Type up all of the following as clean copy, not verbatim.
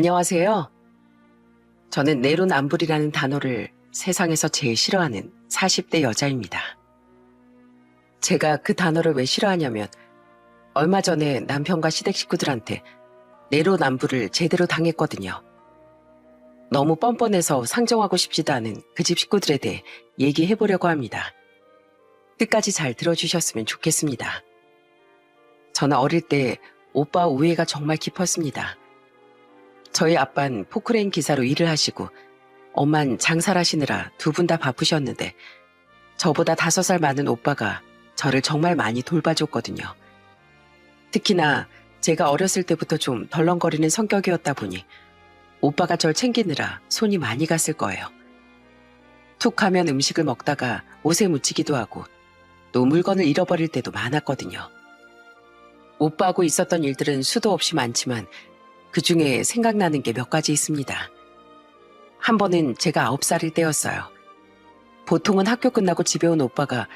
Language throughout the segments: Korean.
안녕하세요. 저는 내로남불이라는 단어를 세상에서 제일 싫어하는 40대 여자입니다. 제가 그 단어를 왜 싫어하냐면 얼마 전에 남편과 시댁 식구들한테 내로남불을 제대로 당했거든요. 너무 뻔뻔해서 상정하고 싶지도 않은 그 집 식구들에 대해 얘기해보려고 합니다. 끝까지 잘 들어주셨으면 좋겠습니다. 저는 어릴 때 오빠 우애가 정말 깊었습니다. 저희 아빠는 포크레인 기사로 일을 하시고 엄만 장사를 하시느라 두 분 다 바쁘셨는데 저보다 5살 많은 오빠가 저를 정말 많이 돌봐줬거든요. 특히나 제가 어렸을 때부터 좀 덜렁거리는 성격이었다 보니 오빠가 절 챙기느라 손이 많이 갔을 거예요. 툭 하면 음식을 먹다가 옷에 묻히기도 하고 또 물건을 잃어버릴 때도 많았거든요. 오빠하고 있었던 일들은 수도 없이 많지만 그 중에 생각나는 게 몇 가지 있습니다. 한 번은 제가 9살일 때였어요. 보통은 학교 끝나고 집에 온 오빠가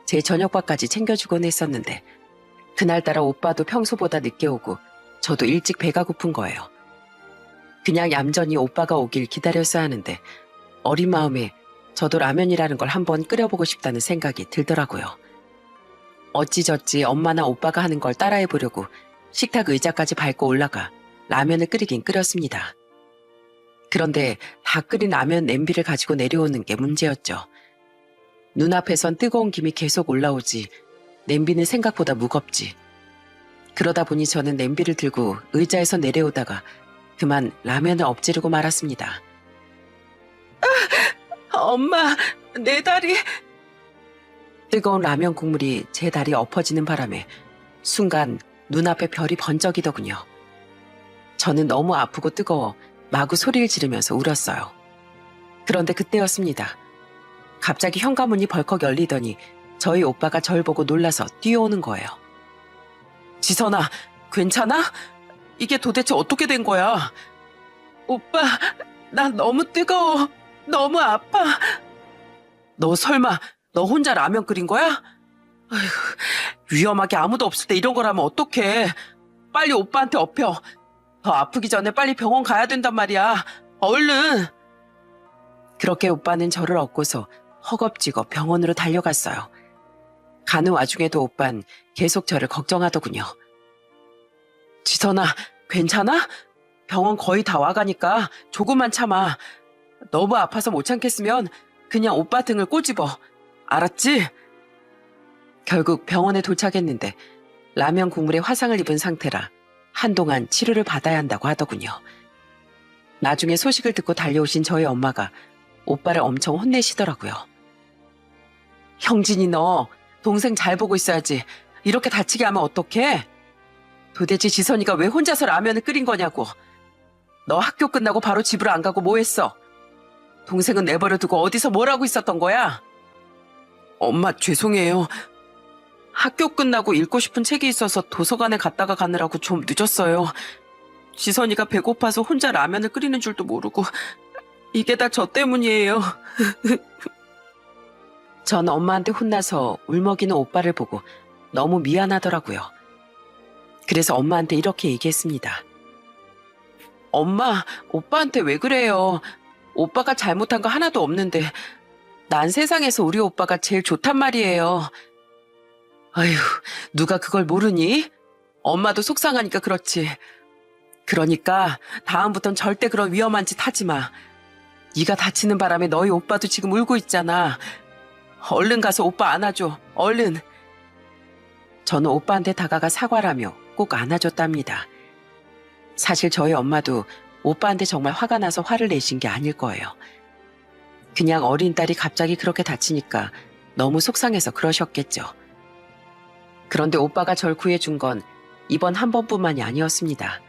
제 저녁밥까지 챙겨주곤 했었는데 그날따라 오빠도 평소보다 늦게 오고 저도 일찍 배가 고픈 거예요. 그냥 얌전히 오빠가 오길 기다렸어야 하는데 어린 마음에 저도 라면이라는 걸 한번 끓여보고 싶다는 생각이 들더라고요. 어찌저찌 엄마나 오빠가 하는 걸 따라해보려고 식탁 의자까지 밟고 올라가 라면을 끓이긴 끓였습니다. 그런데 다 끓인 라면 냄비를 가지고 내려오는 게 문제였죠. 눈앞에선 뜨거운 김이 계속 올라오지 냄비는 생각보다 무겁지. 그러다 보니 저는 냄비를 들고 의자에서 내려오다가 그만 라면을 엎지르고 말았습니다. 엄마, 내 다리. 뜨거운 라면 국물이 제 다리에 엎어지는 바람에 순간 눈앞에 별이 번쩍이더군요. 저는 너무 아프고 뜨거워 마구 소리를 지르면서 울었어요. 그런데 그때였습니다. 갑자기 현관문이 벌컥 열리더니 저희 오빠가 절 보고 놀라서 뛰어오는 거예요. 지선아, 괜찮아? 이게 도대체 어떻게 된 거야? 오빠, 나 너무 뜨거워. 너무 아파. 너 설마 너 혼자 라면 끓인 거야? 아휴, 위험하게 아무도 없을 때 이런 거라면 어떡해. 빨리 오빠한테 업혀. 더 아프기 전에 빨리 병원 가야 된단 말이야. 얼른. 그렇게 오빠는 저를 업고서 허겁지겁 병원으로 달려갔어요. 가는 와중에도 오빠는 계속 저를 걱정하더군요. 지선아, 괜찮아? 병원 거의 다 와가니까 조금만 참아. 너무 아파서 못 참겠으면 그냥 오빠 등을 꼬집어. 알았지? 결국 병원에 도착했는데 라면 국물에 화상을 입은 상태라 한동안 치료를 받아야 한다고 하더군요. 나중에 소식을 듣고 달려오신 저희 엄마가 오빠를 엄청 혼내시더라고요. 형진이 너 동생 잘 보고 있어야지. 이렇게 다치게 하면 어떡해? 도대체 지선이가 왜 혼자서 라면을 끓인 거냐고. 너 학교 끝나고 바로 집으로 안 가고 뭐 했어? 동생은 내버려 두고 어디서 뭘 하고 있었던 거야? 엄마 죄송해요. 학교 끝나고 읽고 싶은 책이 있어서 도서관에 갔다가 가느라고 좀 늦었어요. 지선이가 배고파서 혼자 라면을 끓이는 줄도 모르고 이게 다 저 때문이에요. 전 엄마한테 혼나서 울먹이는 오빠를 보고 너무 미안하더라고요. 그래서 엄마한테 이렇게 얘기했습니다. 엄마, 오빠한테 왜 그래요? 오빠가 잘못한 거 하나도 없는데 난 세상에서 우리 오빠가 제일 좋단 말이에요. 아휴, 누가 그걸 모르니? 엄마도 속상하니까 그렇지. 그러니까 다음부턴 절대 그런 위험한 짓 하지 마. 네가 다치는 바람에 너희 오빠도 지금 울고 있잖아. 얼른 가서 오빠 안아줘. 얼른. 저는 오빠한테 다가가 사과라며 꼭 안아줬답니다. 사실 저희 엄마도 오빠한테 정말 화가 나서 화를 내신 게 아닐 거예요. 그냥 어린 딸이 갑자기 그렇게 다치니까 너무 속상해서 그러셨겠죠. 그런데 오빠가 절 구해준 건 이번 한 번뿐만이 아니었습니다.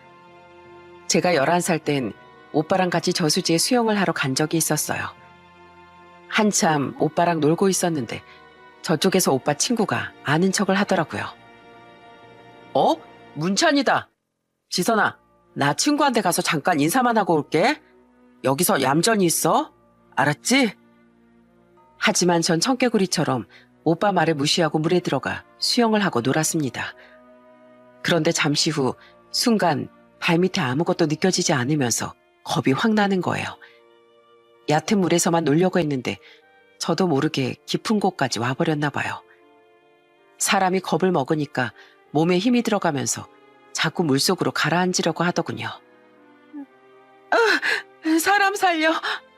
제가 11살 땐 오빠랑 같이 저수지에 수영을 하러 간 적이 있었어요. 한참 오빠랑 놀고 있었는데 저쪽에서 오빠 친구가 아는 척을 하더라고요. 어? 문찬이다. 지선아, 나 친구한테 가서 잠깐 인사만 하고 올게. 여기서 얌전히 있어. 알았지? 하지만 전 청개구리처럼 오빠 말을 무시하고 물에 들어가 수영을 하고 놀았습니다. 그런데 잠시 후 순간 발밑에 아무것도 느껴지지 않으면서 겁이 확 나는 거예요. 얕은 물에서만 놀려고 했는데 저도 모르게 깊은 곳까지 와버렸나 봐요. 사람이 겁을 먹으니까 몸에 힘이 들어가면서 자꾸 물속으로 가라앉으려고 하더군요. 사람 살려.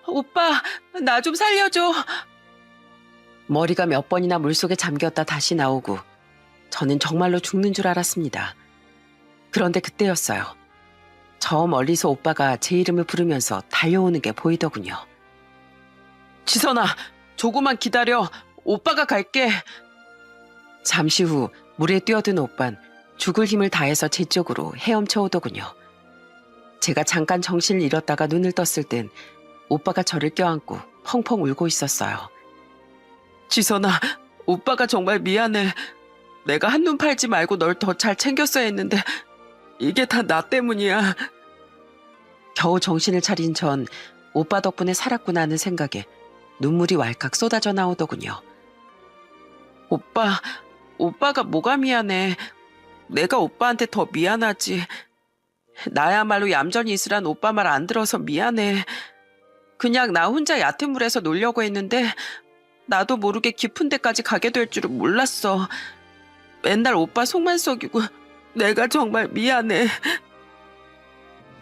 오빠, 나 좀 살려줘. 머리가 몇 번이나 물속에 잠겼다 다시 나오고 저는 정말로 죽는 줄 알았습니다. 그런데 그때였어요. 저 멀리서 오빠가 제 이름을 부르면서 달려오는 게 보이더군요. 지선아, 조금만 기다려. 오빠가 갈게. 잠시 후 물에 뛰어든 오빤 죽을 힘을 다해서 제 쪽으로 헤엄쳐 오더군요. 제가 잠깐 정신을 잃었다가 눈을 떴을 땐 오빠가 저를 껴안고 펑펑 울고 있었어요. 지선아, 오빠가 정말 미안해. 내가 한눈 팔지 말고 널 더 잘 챙겼어야 했는데 이게 다 나 때문이야. 겨우 정신을 차린 전 오빠 덕분에 살았구나 하는 생각에 눈물이 왈칵 쏟아져 나오더군요. 오빠가 뭐가 미안해. 내가 오빠한테 더 미안하지. 나야말로 얌전히 있으란 오빠 말 안 들어서 미안해. 그냥 나 혼자 얕은 물에서 놀려고 했는데 나도 모르게 깊은 데까지 가게 될 줄은 몰랐어. 맨날 오빠 속만 썩이고 내가 정말 미안해.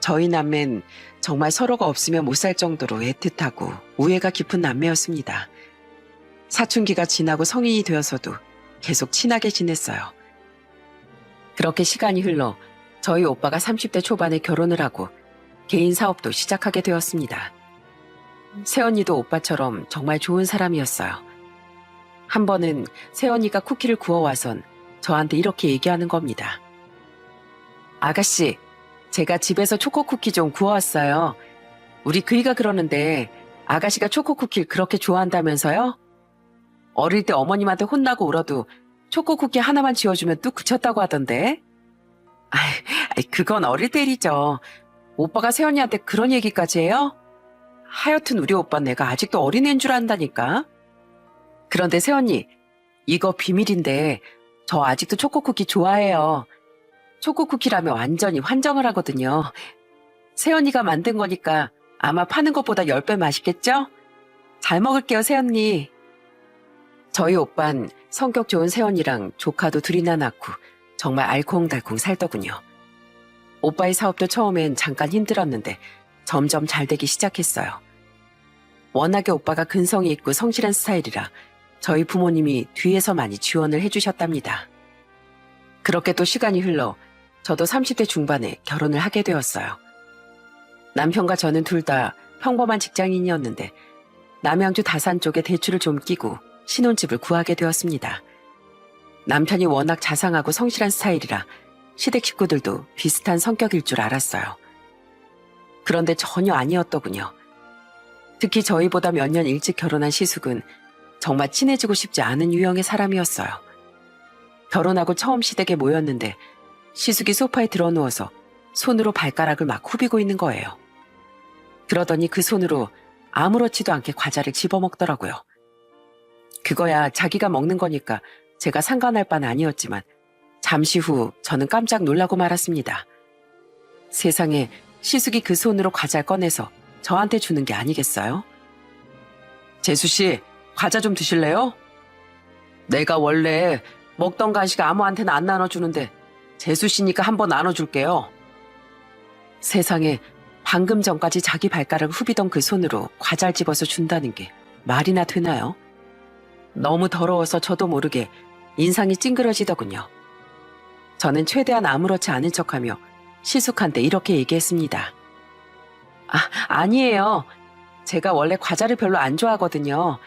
저희 남매는 정말 서로가 없으면 못 살 정도로 애틋하고 우애가 깊은 남매였습니다. 사춘기가 지나고 성인이 되어서도 계속 친하게 지냈어요. 그렇게 시간이 흘러 저희 오빠가 30대 초반에 결혼을 하고 개인 사업도 시작하게 되었습니다. 새언니도 오빠처럼 정말 좋은 사람이었어요. 한 번은 새언니가 쿠키를 구워와선 저한테 이렇게 얘기하는 겁니다. 아가씨, 제가 집에서 초코쿠키 좀 구워왔어요. 우리 그이가 그러는데 아가씨가 초코쿠키를 그렇게 좋아한다면서요? 어릴 때 어머님한테 혼나고 울어도 초코쿠키 하나만 지어주면 뚝 그쳤다고 하던데. 그건 어릴 때 일이죠. 오빠가 새언니한테 그런 얘기까지 해요? 하여튼 우리 오빠 내가 아직도 어린애인 줄 안다니까. 그런데 새언니, 이거 비밀인데 저 아직도 초코쿠키 좋아해요. 초코쿠키라면 완전히 환정을 하거든요. 새언니가 만든 거니까 아마 파는 것보다 10배 맛있겠죠? 잘 먹을게요, 새언니. 저희 오빤 성격 좋은 새언니랑 조카도 둘이나 낳고 정말 알콩달콩 살더군요. 오빠의 사업도 처음엔 잠깐 힘들었는데 점점 잘 되기 시작했어요. 워낙에 오빠가 근성이 있고 성실한 스타일이라 저희 부모님이 뒤에서 많이 지원을 해주셨답니다. 그렇게 또 시간이 흘러 저도 30대 중반에 결혼을 하게 되었어요. 남편과 저는 둘 다 평범한 직장인이었는데 남양주 다산 쪽에 대출을 좀 끼고 신혼집을 구하게 되었습니다. 남편이 워낙 자상하고 성실한 스타일이라 시댁 식구들도 비슷한 성격일 줄 알았어요. 그런데 전혀 아니었더군요. 특히 저희보다 몇 년 일찍 결혼한 시숙은 정말 친해지고 싶지 않은 유형의 사람이었어요. 결혼하고 처음 시댁에 모였는데 시숙이 소파에 드러누워서 손으로 발가락을 막 후비고 있는 거예요. 그러더니 그 손으로 아무렇지도 않게 과자를 집어먹더라고요. 그거야 자기가 먹는 거니까 제가 상관할 바는 아니었지만 잠시 후 저는 깜짝 놀라고 말았습니다. 세상에 시숙이 그 손으로 과자를 꺼내서 저한테 주는 게 아니겠어요? 재수씨, 과자 좀 드실래요? 내가 원래 먹던 간식 아무한테나 안 나눠주는데 재수씨니까 한번 나눠줄게요. 세상에 방금 전까지 자기 발가락을 후비던 그 손으로 과자를 집어서 준다는 게 말이나 되나요? 너무 더러워서 저도 모르게 인상이 찡그러지더군요. 저는 최대한 아무렇지 않은 척하며 시숙한테 이렇게 얘기했습니다. 아니에요. 제가 원래 과자를 별로 안 좋아하거든요.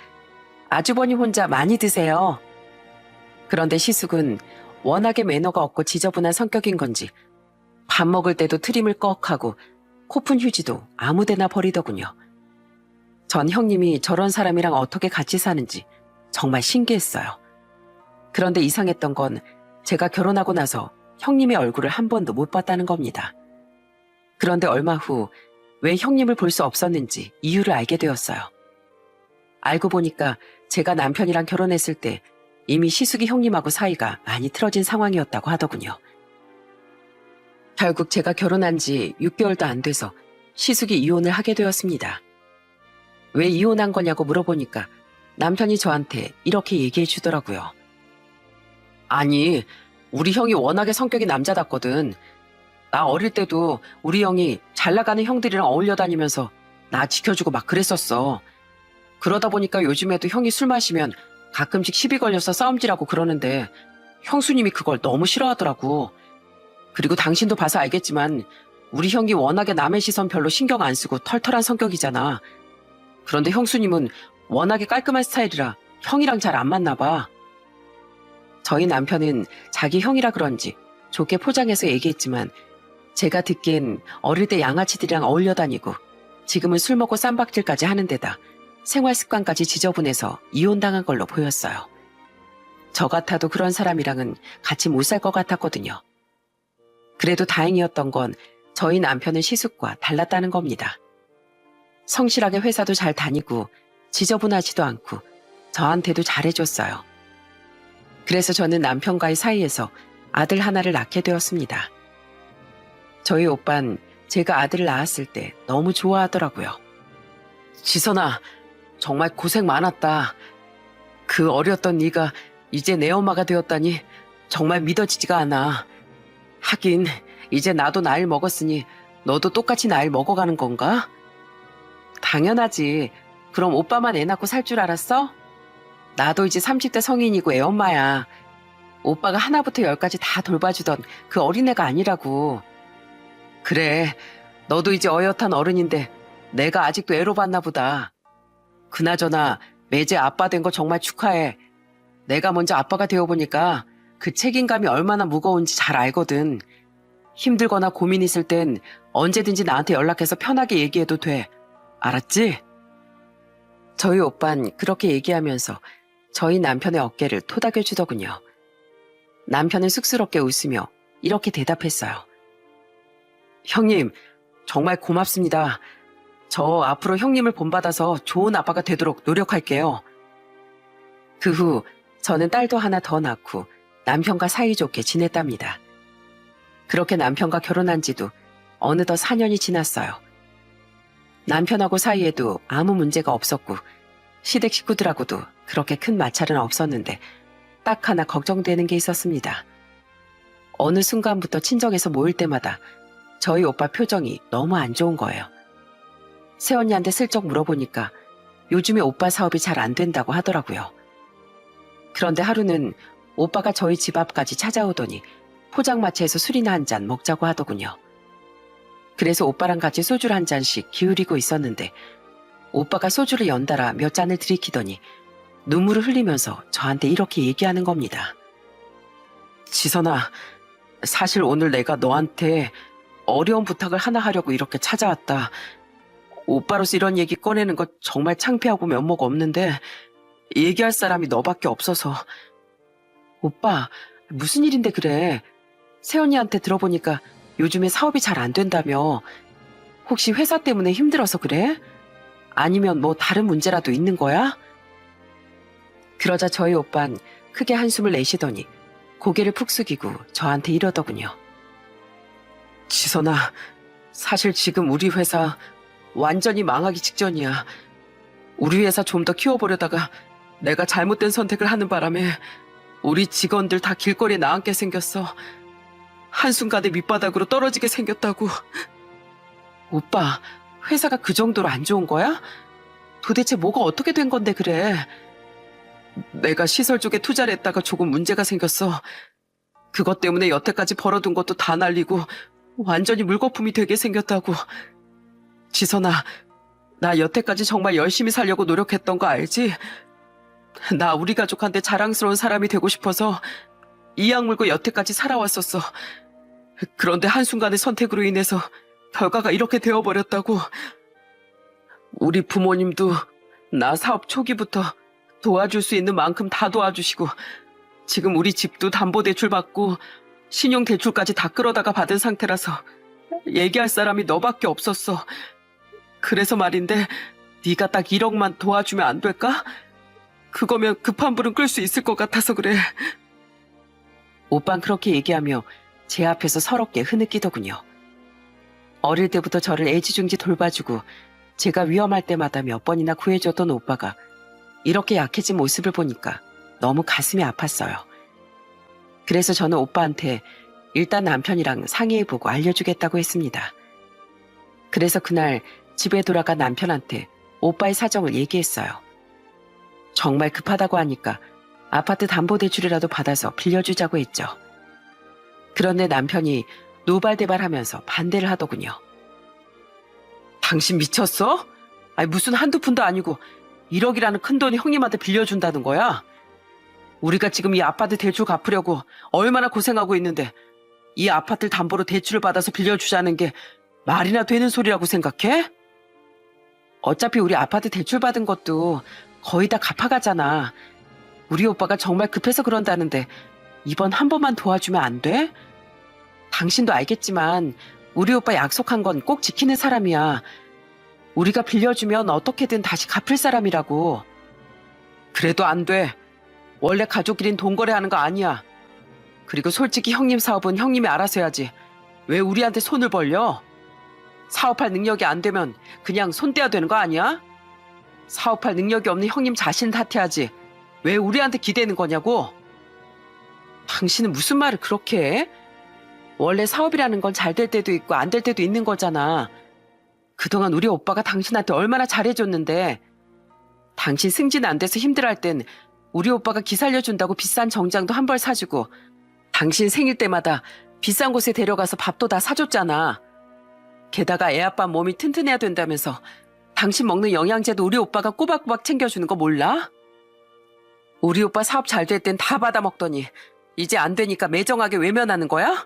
아주버님 혼자 많이 드세요. 그런데 시숙은 워낙에 매너가 없고 지저분한 성격인 건지 밥 먹을 때도 트림을 꺽하고 코푼 휴지도 아무데나 버리더군요. 전 형님이 저런 사람이랑 어떻게 같이 사는지 정말 신기했어요. 그런데 이상했던 건 제가 결혼하고 나서 형님의 얼굴을 한 번도 못 봤다는 겁니다. 그런데 얼마 후 왜 형님을 볼 수 없었는지 이유를 알게 되었어요. 알고 보니까 제가 남편이랑 결혼했을 때 이미 시숙이 형님하고 사이가 많이 틀어진 상황이었다고 하더군요. 결국 제가 결혼한 지 6개월도 안 돼서 시숙이 이혼을 하게 되었습니다. 왜 이혼한 거냐고 물어보니까 남편이 저한테 이렇게 얘기해 주더라고요. 아니, 우리 형이 워낙에 성격이 남자답거든. 나 어릴 때도 우리 형이 잘 나가는 형들이랑 어울려 다니면서 나 지켜주고 막 그랬었어. 그러다 보니까 요즘에도 형이 술 마시면 가끔씩 시비 걸려서 싸움질하고 그러는데 형수님이 그걸 너무 싫어하더라고. 그리고 당신도 봐서 알겠지만 우리 형이 워낙에 남의 시선 별로 신경 안 쓰고 털털한 성격이잖아. 그런데 형수님은 워낙에 깔끔한 스타일이라 형이랑 잘 안 맞나 봐. 저희 남편은 자기 형이라 그런지 좋게 포장해서 얘기했지만 제가 듣기엔 어릴 때 양아치들이랑 어울려 다니고 지금은 술 먹고 쌈박질까지 하는 데다 생활 습관까지 지저분해서 이혼당한 걸로 보였어요. 저 같아도 그런 사람이랑은 같이 못 살 것 같았거든요. 그래도 다행이었던 건 저희 남편은 시숙과 달랐다는 겁니다. 성실하게 회사도 잘 다니고 지저분하지도 않고 저한테도 잘해줬어요. 그래서 저는 남편과의 사이에서 아들 하나를 낳게 되었습니다. 저희 오빤 제가 아들을 낳았을 때 너무 좋아하더라고요. 지선아, 정말 고생 많았다. 그 어렸던 네가 이제 내 엄마가 되었다니 정말 믿어지지가 않아. 하긴 이제 나도 나이를 먹었으니 너도 똑같이 나이를 먹어가는 건가? 당연하지. 그럼 오빠만 애 낳고 살 줄 알았어? 나도 이제 30대 성인이고 애 엄마야. 오빠가 하나부터 열까지 다 돌봐주던 그 어린애가 아니라고. 그래, 너도 이제 어엿한 어른인데 내가 아직도 애로 봤나 보다. 그나저나 매제 아빠 된 거 정말 축하해. 내가 먼저 아빠가 되어보니까 그 책임감이 얼마나 무거운지 잘 알거든. 힘들거나 고민 있을 땐 언제든지 나한테 연락해서 편하게 얘기해도 돼. 알았지? 저희 오빤 그렇게 얘기하면서 저희 남편의 어깨를 토닥여주더군요. 남편은 쑥스럽게 웃으며 이렇게 대답했어요. 형님, 정말 고맙습니다. 저 앞으로 형님을 본받아서 좋은 아빠가 되도록 노력할게요. 그 후 저는 딸도 하나 더 낳고 남편과 사이좋게 지냈답니다. 그렇게 남편과 결혼한 지도 어느덧 4년이 지났어요. 남편하고 사이에도 아무 문제가 없었고 시댁 식구들하고도 그렇게 큰 마찰은 없었는데 딱 하나 걱정되는 게 있었습니다. 어느 순간부터 친정에서 모일 때마다 저희 오빠 표정이 너무 안 좋은 거예요. 새언니한테 슬쩍 물어보니까 요즘에 오빠 사업이 잘 안 된다고 하더라고요. 그런데 하루는 오빠가 저희 집 앞까지 찾아오더니 포장마차에서 술이나 한 잔 먹자고 하더군요. 그래서 오빠랑 같이 소주를 한 잔씩 기울이고 있었는데 오빠가 소주를 연달아 몇 잔을 들이키더니 눈물을 흘리면서 저한테 이렇게 얘기하는 겁니다. 지선아, 사실 오늘 내가 너한테 어려운 부탁을 하나 하려고 이렇게 찾아왔다. 오빠로서 이런 얘기 꺼내는 거 정말 창피하고 면목 없는데 얘기할 사람이 너밖에 없어서. 오빠, 무슨 일인데 그래? 새언니한테 들어보니까 요즘에 사업이 잘 안 된다며. 혹시 회사 때문에 힘들어서 그래? 아니면 뭐 다른 문제라도 있는 거야? 그러자 저희 오빤 크게 한숨을 내쉬더니 고개를 푹 숙이고 저한테 이러더군요. 지선아, 사실 지금 우리 회사 완전히 망하기 직전이야. 우리 회사 좀 더 키워보려다가 내가 잘못된 선택을 하는 바람에 우리 직원들 다 길거리에 나앉게 생겼어. 한순간에 밑바닥으로 떨어지게 생겼다고. 오빠, 회사가 그 정도로 안 좋은 거야? 도대체 뭐가 어떻게 된 건데 그래? 내가 시설 쪽에 투자를 했다가 조금 문제가 생겼어. 그것 때문에 여태까지 벌어둔 것도 다 날리고 완전히 물거품이 되게 생겼다고. 지선아, 나 여태까지 정말 열심히 살려고 노력했던 거 알지? 나 우리 가족한테 자랑스러운 사람이 되고 싶어서 이 약 물고 여태까지 살아왔었어. 그런데 한순간의 선택으로 인해서 결과가 이렇게 되어버렸다고. 우리 부모님도 나 사업 초기부터 도와줄 수 있는 만큼 다 도와주시고 지금 우리 집도 담보대출 받고 신용대출까지 다 끌어다가 받은 상태라서 얘기할 사람이 너밖에 없었어. 그래서 말인데 네가 딱 1억만 도와주면 안 될까? 그거면 급한 불은 끌 수 있을 것 같아서 그래. 오빤 그렇게 얘기하며 제 앞에서 서럽게 흐느끼더군요. 어릴 때부터 저를 애지중지 돌봐주고 제가 위험할 때마다 몇 번이나 구해줬던 오빠가 이렇게 약해진 모습을 보니까 너무 가슴이 아팠어요. 그래서 저는 오빠한테 일단 남편이랑 상의해보고 알려주겠다고 했습니다. 그래서 그날 집에 돌아가 남편한테 오빠의 사정을 얘기했어요. 정말 급하다고 하니까 아파트 담보대출이라도 받아서 빌려주자고 했죠. 그런데 남편이 노발대발하면서 반대를 하더군요. 당신 미쳤어? 아니 무슨 한두 푼도 아니고 1억이라는 큰돈이 형님한테 빌려준다는 거야? 우리가 지금 이 아파트 대출 갚으려고 얼마나 고생하고 있는데 이 아파트를 담보로 대출을 받아서 빌려주자는 게 말이나 되는 소리라고 생각해? 어차피 우리 아파트 대출 받은 것도 거의 다 갚아가잖아. 우리 오빠가 정말 급해서 그런다는데 이번 한 번만 도와주면 안 돼? 당신도 알겠지만 우리 오빠 약속한 건 꼭 지키는 사람이야. 우리가 빌려주면 어떻게든 다시 갚을 사람이라고. 그래도 안 돼. 원래 가족끼린 돈 거래하는 거 아니야. 그리고 솔직히 형님 사업은 형님이 알아서 해야지. 왜 우리한테 손을 벌려? 사업할 능력이 안 되면 그냥 손 떼야 되는 거 아니야? 사업할 능력이 없는 형님 자신 탓해야지. 왜 우리한테 기대는 거냐고? 당신은 무슨 말을 그렇게 해? 원래 사업이라는 건 잘 될 때도 있고 안 될 때도 있는 거잖아. 그동안 우리 오빠가 당신한테 얼마나 잘해줬는데. 당신 승진 안 돼서 힘들어할 땐 우리 오빠가 기살려준다고 비싼 정장도 한 벌 사주고 당신 생일 때마다 비싼 곳에 데려가서 밥도 다 사줬잖아. 게다가 애 아빠 몸이 튼튼해야 된다면서 당신 먹는 영양제도 우리 오빠가 꼬박꼬박 챙겨주는 거 몰라? 우리 오빠 사업 잘 될 땐 다 받아먹더니 이제 안 되니까 매정하게 외면하는 거야?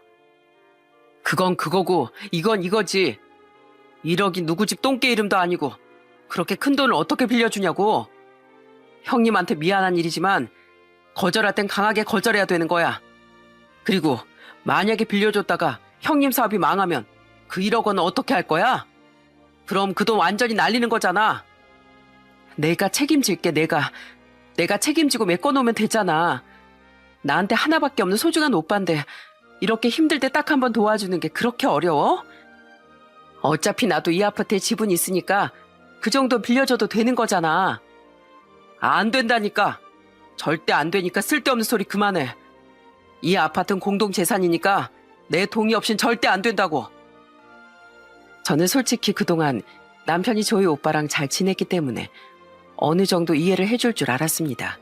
그건 그거고 이건 이거지. 1억이 누구 집 똥개 이름도 아니고 그렇게 큰 돈을 어떻게 빌려주냐고. 형님한테 미안한 일이지만 거절할 땐 강하게 거절해야 되는 거야. 그리고 만약에 빌려줬다가 형님 사업이 망하면 그 1억 원은 어떻게 할 거야? 그럼 그 돈 완전히 날리는 거잖아. 내가 책임질게. 내가 책임지고 메꿔놓으면 되잖아. 나한테 하나밖에 없는 소중한 오빠인데 이렇게 힘들 때 딱 한 번 도와주는 게 그렇게 어려워? 어차피 나도 이 아파트에 지분이 있으니까 그 정도 빌려줘도 되는 거잖아. 안 된다니까. 절대 안 되니까 쓸데없는 소리 그만해. 이 아파트는 공동재산이니까 내 동의 없인 절대 안 된다고. 저는 솔직히 그동안 남편이 저희 오빠랑 잘 지냈기 때문에 어느 정도 이해를 해줄 줄 알았습니다.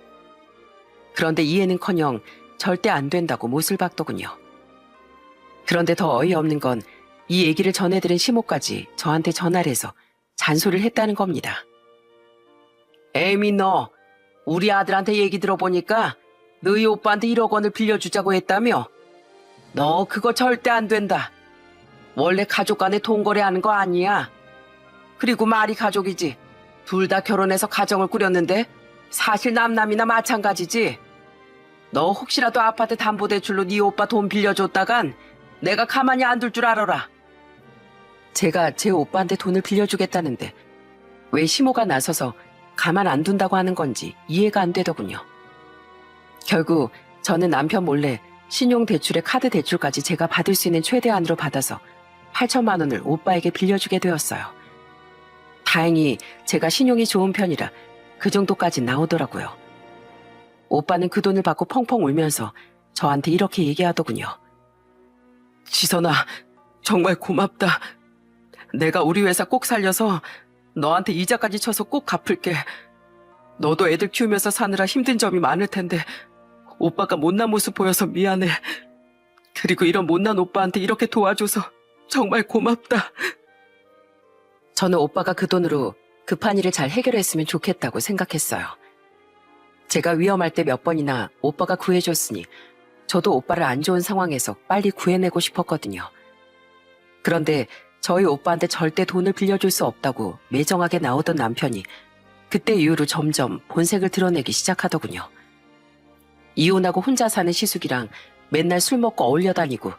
그런데 이해는커녕 절대 안 된다고 못을 박더군요. 그런데 더 어이없는 건 이 얘기를 전해들은 시모까지 저한테 전화를 해서 잔소리를 했다는 겁니다. 에이미 너 우리 아들한테 얘기 들어보니까 너희 오빠한테 1억 원을 빌려주자고 했다며? 너 그거 절대 안 된다. 원래 가족 간에 돈 거래하는 거 아니야. 그리고 말이 가족이지. 둘 다 결혼해서 가정을 꾸렸는데 사실 남남이나 마찬가지지. 너 혹시라도 아파트 담보대출로 네 오빠 돈 빌려줬다간 내가 가만히 안 둘 줄 알아라. 제가 제 오빠한테 돈을 빌려주겠다는데 왜 시모가 나서서 가만 안 둔다고 하는 건지 이해가 안 되더군요. 결국 저는 남편 몰래 신용대출에 카드 대출까지 제가 받을 수 있는 최대한으로 받아서 8천만 원을 오빠에게 빌려주게 되었어요. 다행히 제가 신용이 좋은 편이라 그 정도까진 나오더라고요. 오빠는 그 돈을 받고 펑펑 울면서 저한테 이렇게 얘기하더군요. 지선아, 정말 고맙다. 내가 우리 회사 꼭 살려서 너한테 이자까지 쳐서 꼭 갚을게. 너도 애들 키우면서 사느라 힘든 점이 많을 텐데 오빠가 못난 모습 보여서 미안해. 그리고 이런 못난 오빠한테 이렇게 도와줘서 정말 고맙다. 저는 오빠가 그 돈으로 급한 일을 잘 해결했으면 좋겠다고 생각했어요. 제가 위험할 때 몇 번이나 오빠가 구해줬으니 저도 오빠를 안 좋은 상황에서 빨리 구해내고 싶었거든요. 그런데 저희 오빠한테 절대 돈을 빌려줄 수 없다고 매정하게 나오던 남편이 그때 이후로 점점 본색을 드러내기 시작하더군요. 이혼하고 혼자 사는 시숙이랑 맨날 술 먹고 어울려 다니고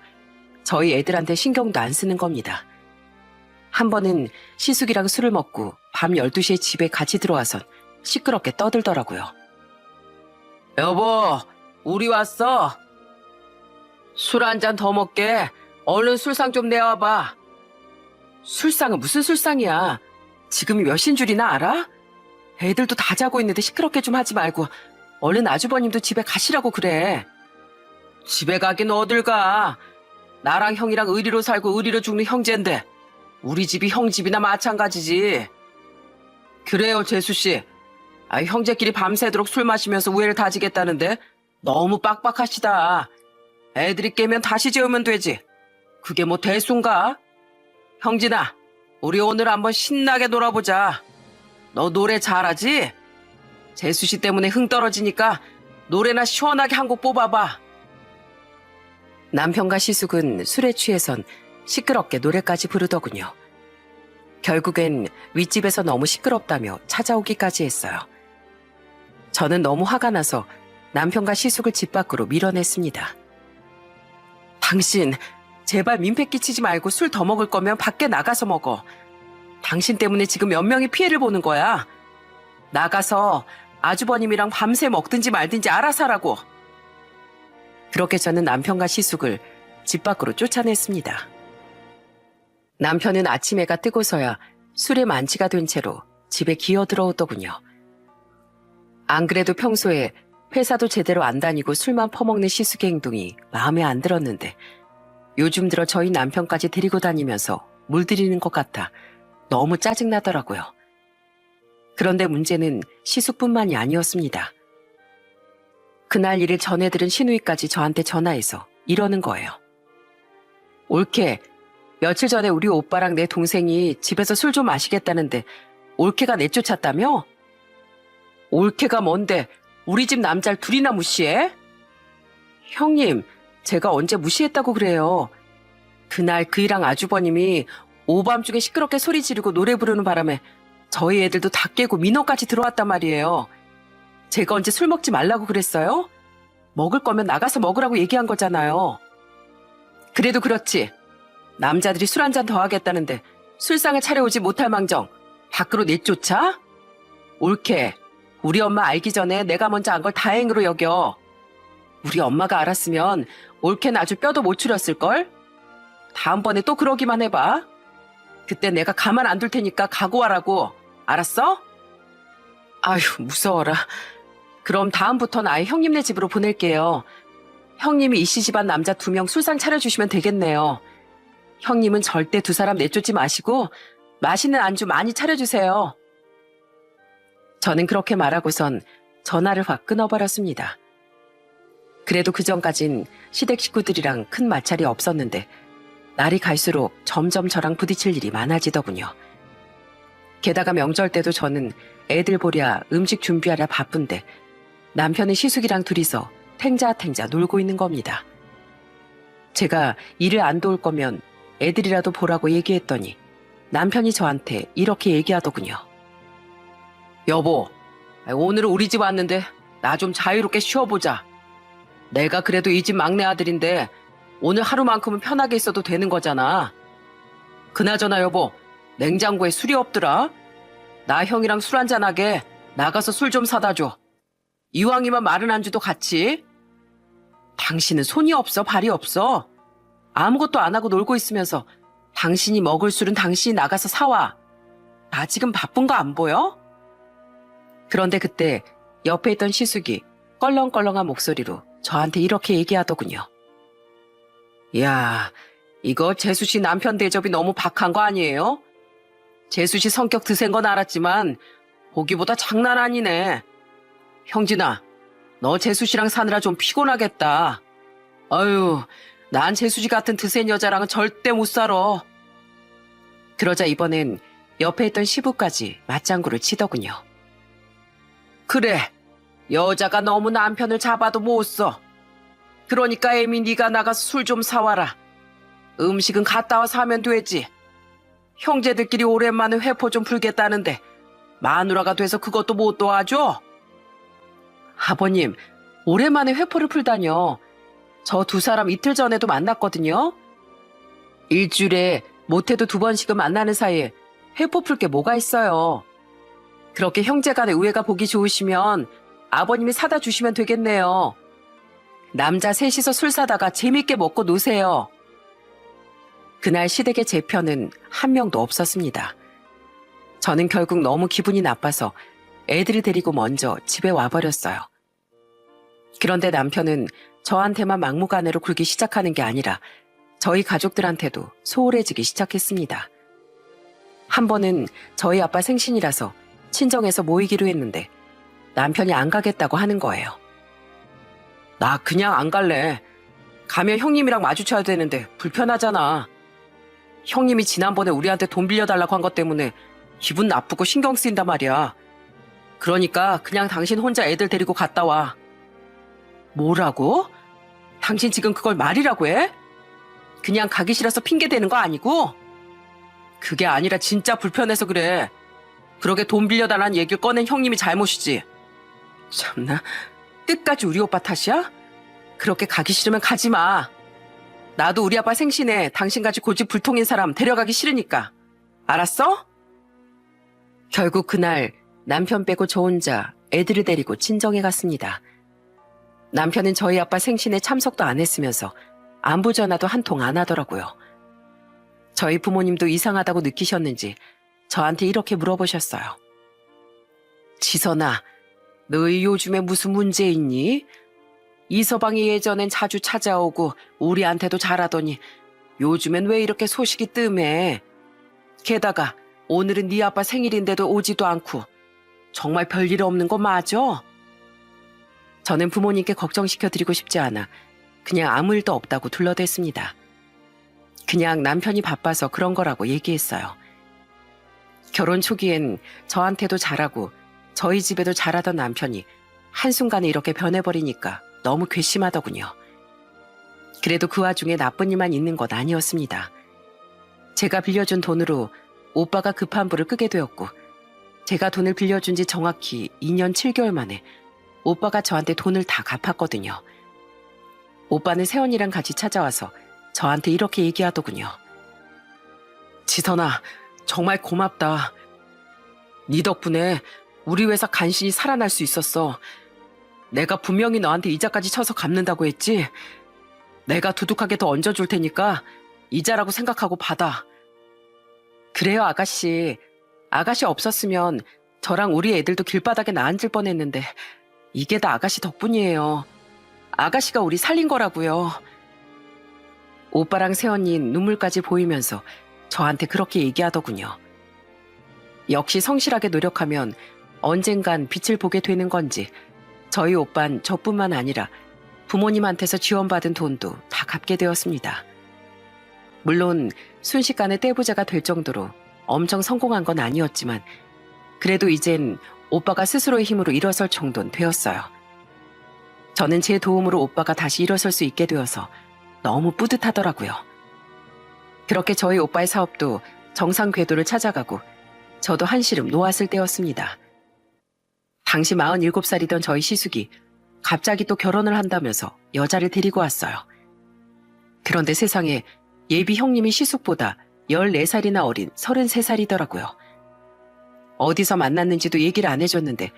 저희 애들한테 신경도 안 쓰는 겁니다. 한 번은 시숙이랑 술을 먹고 밤 12시에 집에 같이 들어와선 시끄럽게 떠들더라고요. 여보, 우리 왔어. 술 한 잔 더 먹게. 얼른 술상 좀 내와봐. 술상은 무슨 술상이야? 지금이 몇인 줄이나 알아? 애들도 다 자고 있는데 시끄럽게 좀 하지 말고 얼른 아주버님도 집에 가시라고 그래. 집에 가긴 어딜 가. 나랑 형이랑 의리로 살고 의리로 죽는 형제인데 우리 집이 형 집이나 마찬가지지. 그래요, 재수씨. 형제끼리 밤새도록 술 마시면서 우애를 다지겠다는데 너무 빡빡하시다. 애들이 깨면 다시 재우면 되지. 그게 뭐 대수인가? 형진아, 우리 오늘 한번 신나게 놀아보자. 너 노래 잘하지? 재수씨 때문에 흥 떨어지니까 노래나 시원하게 한 곡 뽑아봐. 남편과 시숙은 술에 취해선 시끄럽게 노래까지 부르더군요. 결국엔 윗집에서 너무 시끄럽다며 찾아오기까지 했어요. 저는 너무 화가 나서 남편과 시숙을 집 밖으로 밀어냈습니다. 당신, 제발 민폐 끼치지 말고 술 더 먹을 거면 밖에 나가서 먹어. 당신 때문에 지금 몇 명이 피해를 보는 거야. 나가서 아주버님이랑 밤새 먹든지 말든지 알아서 하라고. 그렇게 저는 남편과 시숙을 집 밖으로 쫓아냈습니다. 남편은 아침 해가 뜨고서야 술에 만취가 된 채로 집에 기어 들어오더군요. 안 그래도 평소에 회사도 제대로 안 다니고 술만 퍼먹는 시숙의 행동이 마음에 안 들었는데 요즘 들어 저희 남편까지 데리고 다니면서 물들이는 것 같아 너무 짜증나더라고요. 그런데 문제는 시숙뿐만이 아니었습니다. 그날 일을 전해 들은 시누이까지 저한테 전화해서 이러는 거예요. 올케, 며칠 전에 우리 오빠랑 내 동생이 집에서 술 좀 마시겠다는데 올케가 내쫓았다며? 올케가 뭔데 우리 집 남자를 둘이나 무시해? 형님, 제가 언제 무시했다고 그래요. 그날 그이랑 아주버님이 오밤중에 시끄럽게 소리 지르고 노래 부르는 바람에 저희 애들도 다 깨고 민호까지 들어왔단 말이에요. 제가 언제 술 먹지 말라고 그랬어요? 먹을 거면 나가서 먹으라고 얘기한 거잖아요. 그래도 그렇지. 남자들이 술 한 잔 더 하겠다는데 술상을 차려오지 못할 망정 밖으로 내쫓아? 옳게. 우리 엄마 알기 전에 내가 먼저 한 걸 다행으로 여겨. 우리 엄마가 알았으면 옳게는 아주 뼈도 못 추렸을걸? 다음번에 또 그러기만 해봐. 그때 내가 가만 안 둘 테니까 각오하라고. 알았어? 아휴, 무서워라. 그럼 다음부턴 아예 형님네 집으로 보낼게요. 형님이 이씨 집안 남자 2명 술상 차려주시면 되겠네요. 형님은 절대 2사람 내쫓지 마시고 맛있는 안주 많이 차려주세요. 저는 그렇게 말하고선 전화를 확 끊어버렸습니다. 그래도 그전까진 시댁 식구들이랑 큰 마찰이 없었는데 날이 갈수록 점점 저랑 부딪힐 일이 많아지더군요. 게다가 명절 때도 저는 애들 보랴 음식 준비하랴 바쁜데 남편은 시숙이랑 둘이서 탱자탱자 놀고 있는 겁니다. 제가 일을 안 도울 거면 애들이라도 보라고 얘기했더니 남편이 저한테 이렇게 얘기하더군요. 여보, 오늘은 우리 집 왔는데 나 좀 자유롭게 쉬어보자. 내가 그래도 이 집 막내 아들인데 오늘 하루만큼은 편하게 있어도 되는 거잖아. 그나저나 여보, 냉장고에 술이 없더라. 나 형이랑 술 한잔하게 나가서 술 좀 사다 줘. 이왕이면 마른 안주도 같이. 당신은 손이 없어, 발이 없어. 아무것도 안 하고 놀고 있으면서 당신이 먹을 술은 당신이 나가서 사와. 나 지금 바쁜 거 안 보여? 그런데 그때 옆에 있던 시숙이 껄렁껄렁한 목소리로 저한테 이렇게 얘기하더군요. 야, 이거 재수씨 남편 대접이 너무 박한 거 아니에요? 재수씨 성격 드센 건 알았지만 보기보다 장난 아니네. 형진아, 너 재수씨랑 사느라 좀 피곤하겠다. 아유, 난 재수씨 같은 드센 여자랑은 절대 못 살아. 그러자 이번엔 옆에 있던 시부까지 맞장구를 치더군요. 그래, 여자가 너무 남편을 잡아도 못 써. 그러니까 애미 네가 나가서 술 좀 사와라. 음식은 갔다 와서 하면 되지. 형제들끼리 오랜만에 회포 좀 풀겠다는데 마누라가 돼서 그것도 못 도와줘? 아버님, 오랜만에 회포를 풀다뇨. 저 2사람 이틀 전에도 만났거든요. 일주일에 못해도 2번씩은 만나는 사이에 회포 풀 게 뭐가 있어요. 그렇게 형제간의 우애가 보기 좋으시면 아버님이 사다 주시면 되겠네요. 남자 셋이서 술 사다가 재밌게 먹고 노세요. 그날 시댁의 제 편은 한 명도 없었습니다. 저는 결국 너무 기분이 나빠서 애들을 데리고 먼저 집에 와버렸어요. 그런데 남편은 저한테만 막무가내로 굴기 시작하는 게 아니라 저희 가족들한테도 소홀해지기 시작했습니다. 한 번은 저희 아빠 생신이라서 친정에서 모이기로 했는데 남편이 안 가겠다고 하는 거예요. 나 그냥 안 갈래. 가면 형님이랑 마주쳐야 되는데 불편하잖아. 형님이 지난번에 우리한테 돈 빌려달라고 한 것 때문에 기분 나쁘고 신경 쓰인단 말이야. 그러니까 그냥 당신 혼자 애들 데리고 갔다 와. 뭐라고? 당신 지금 그걸 말이라고 해? 그냥 가기 싫어서 핑계 대는 거 아니고? 그게 아니라 진짜 불편해서 그래. 그러게 돈 빌려달라는 얘기를 꺼낸 형님이 잘못이지. 참나, 끝까지 우리 오빠 탓이야? 그렇게 가기 싫으면 가지 마. 나도 우리 아빠 생신에 당신같이 고집불통인 사람 데려가기 싫으니까. 알았어? 결국 그날 남편 빼고 저 혼자 애들을 데리고 친정에 갔습니다. 남편은 저희 아빠 생신에 참석도 안 했으면서 안부 전화도 한 통 안 하더라고요. 저희 부모님도 이상하다고 느끼셨는지 저한테 이렇게 물어보셨어요. 지선아, 너희 요즘에 무슨 문제 있니? 이서방이 예전엔 자주 찾아오고 우리한테도 잘하더니 요즘엔 왜 이렇게 소식이 뜸해? 게다가 오늘은 네 아빠 생일인데도 오지도 않고 정말 별일 없는 거 맞아? 저는 부모님께 걱정시켜드리고 싶지 않아 그냥 아무 일도 없다고 둘러댔습니다. 그냥 남편이 바빠서 그런 거라고 얘기했어요. 결혼 초기엔 저한테도 잘하고 저희 집에도 잘하던 남편이 한순간에 이렇게 변해버리니까 너무 괘씸하더군요. 그래도 그 와중에 나쁜 일만 있는 건 아니었습니다. 제가 빌려준 돈으로 오빠가 급한 불을 끄게 되었고 제가 돈을 빌려준 지 정확히 2년 7개월 만에 오빠가 저한테 돈을 다 갚았거든요. 오빠는 세연이랑 같이 찾아와서 저한테 이렇게 얘기하더군요. 지선아, 정말 고맙다. 네 덕분에 우리 회사 간신히 살아날 수 있었어. 내가 분명히 너한테 이자까지 쳐서 갚는다고 했지. 내가 두둑하게 더 얹어줄 테니까 이자라고 생각하고 받아. 그래요, 아가씨. 아가씨 없었으면 저랑 우리 애들도 길바닥에 나앉을 뻔했는데 이게 다 아가씨 덕분이에요. 아가씨가 우리 살린 거라고요. 오빠랑 새언니는 눈물까지 보이면서 저한테 그렇게 얘기하더군요. 역시 성실하게 노력하면 언젠간 빛을 보게 되는 건지 저희 오빤 저뿐만 아니라 부모님한테서 지원받은 돈도 다 갚게 되었습니다. 물론 순식간에 떼부자가 될 정도로 엄청 성공한 건 아니었지만 그래도 이젠 오빠가 스스로의 힘으로 일어설 정도는 되었어요. 저는 제 도움으로 오빠가 다시 일어설 수 있게 되어서 너무 뿌듯하더라고요. 그렇게 저희 오빠의 사업도 정상 궤도를 찾아가고 저도 한시름 놓았을 때였습니다. 당시 47살이던 저희 시숙이 갑자기 또 결혼을 한다면서 여자를 데리고 왔어요. 그런데 세상에 예비 형님이 시숙보다 14살이나 어린 33살이더라고요. 어디서 만났는지도 얘기를 안 해줬는데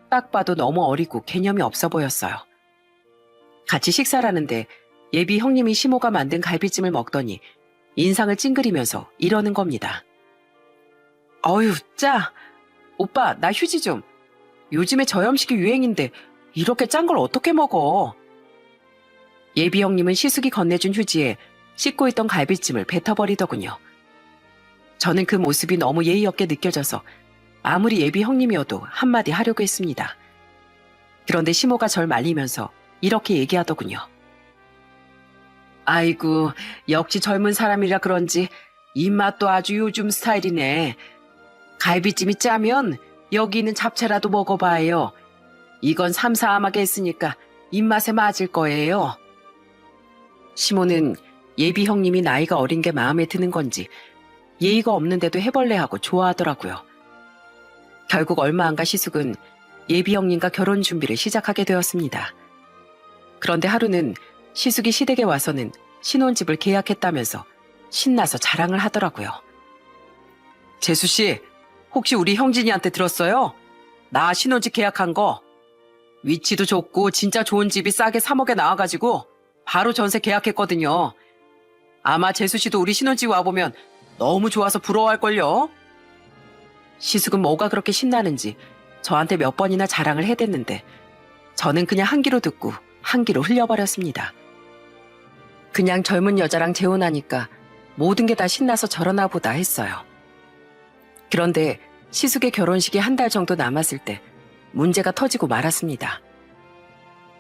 딱 봐도 너무 어리고 개념이 없어 보였어요. 같이 식사를 하는데 예비 형님이 시모가 만든 갈비찜을 먹더니 인상을 찡그리면서 이러는 겁니다. 어휴, 짜! 오빠, 나 휴지 좀. 요즘에 저염식이 유행인데 이렇게 짠 걸 어떻게 먹어? 예비 형님은 시숙이 건네준 휴지에 씻고 있던 갈비찜을 뱉어버리더군요. 저는 그 모습이 너무 예의 없게 느껴져서 아무리 예비 형님이어도 한마디 하려고 했습니다. 그런데 시모가 절 말리면서 이렇게 얘기하더군요. 아이고, 역시 젊은 사람이라 그런지 입맛도 아주 요즘 스타일이네. 갈비찜이 짜면 여기 있는 잡채라도 먹어봐요. 이건 삼사암하게 했으니까 입맛에 맞을 거예요. 시모는 예비 형님이 나이가 어린 게 마음에 드는 건지 예의가 없는데도 해벌레하고 좋아하더라고요. 결국 얼마 안 가 시숙은 예비 형님과 결혼 준비를 시작하게 되었습니다. 그런데 하루는 시숙이 시댁에 와서는 신혼집을 계약했다면서 신나서 자랑을 하더라고요. 재수씨, 혹시 우리 형진이한테 들었어요? 나 신혼집 계약한 거. 위치도 좋고 진짜 좋은 집이 싸게 3억에 나와가지고 바로 전세 계약했거든요. 아마 재수 씨도 우리 신혼집 와보면 너무 좋아서 부러워할걸요. 시숙은 뭐가 그렇게 신나는지 저한테 몇 번이나 자랑을 해댔는데 저는 그냥 한 귀로 듣고 한 귀로 흘려버렸습니다. 그냥 젊은 여자랑 재혼하니까 모든 게 다 신나서 저러나 보다 했어요. 그런데 시숙의 결혼식이 한 달 정도 남았을 때 문제가 터지고 말았습니다.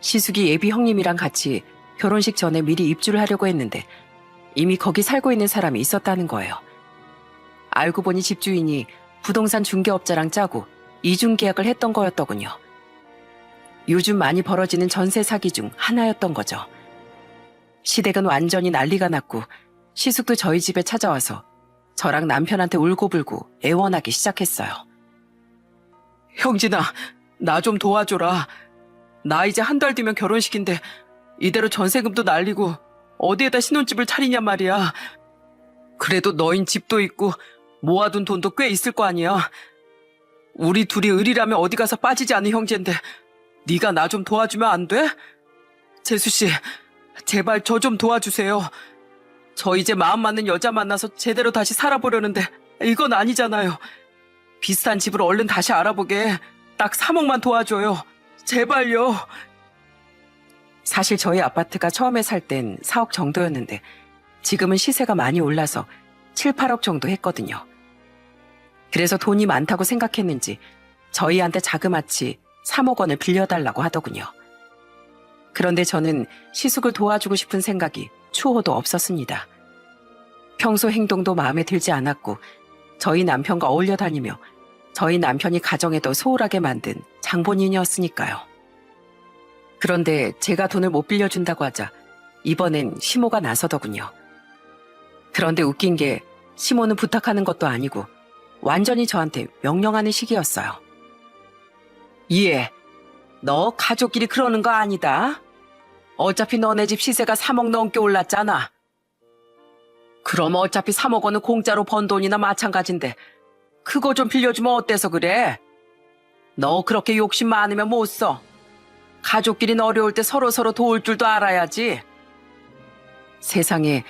시숙이 예비 형님이랑 같이 결혼식 전에 미리 입주를 하려고 했는데 이미 거기 살고 있는 사람이 있었다는 거예요. 알고 보니 집주인이 부동산 중개업자랑 짜고 이중 계약을 했던 거였더군요. 요즘 많이 벌어지는 전세 사기 중 하나였던 거죠. 시댁은 완전히 난리가 났고 시숙도 저희 집에 찾아와서 저랑 남편한테 울고불고 애원하기 시작했어요. 형진아, 나 좀 도와줘라. 나 이제 한 달 뒤면 결혼식인데 이대로 전세금도 날리고 어디에다 신혼집을 차리냔 말이야. 그래도 너인 집도 있고 모아둔 돈도 꽤 있을 거 아니야. 우리 둘이 의리라면 어디 가서 빠지지 않은 형제인데 네가 나 좀 도와주면 안 돼? 재수씨, 제발 저 좀 도와주세요. 저 이제 마음 맞는 여자 만나서 제대로 다시 살아보려는데 이건 아니잖아요. 비슷한 집을 얼른 다시 알아보게 딱 3억만 도와줘요. 제발요. 사실 저희 아파트가 처음에 살 땐 4억 정도였는데 지금은 시세가 많이 올라서 7, 8억 정도 했거든요. 그래서 돈이 많다고 생각했는지 저희한테 자그마치 3억 원을 빌려달라고 하더군요. 그런데 저는 시숙을 도와주고 싶은 생각이 추호도 없었습니다. 평소 행동도 마음에 들지 않았고 저희 남편과 어울려 다니며 저희 남편이 가정에 더 소홀하게 만든 장본인이었으니까요. 그런데 제가 돈을 못 빌려준다고 하자 이번엔 시모가 나서더군요. 그런데 웃긴 게 시모는 부탁하는 것도 아니고 완전히 저한테 명령하는 식이었어요. 예, 너 가족끼리 그러는 거 아니다. 어차피 너네 집 시세가 3억 넘게 올랐잖아. 그럼 어차피 3억 원은 공짜로 번 돈이나 마찬가지인데 그거 좀 빌려주면 어때서 그래? 너 그렇게 욕심 많으면 못 써. 가족끼리는 어려울 때 서로서로 도울 줄도 알아야지. 세상에,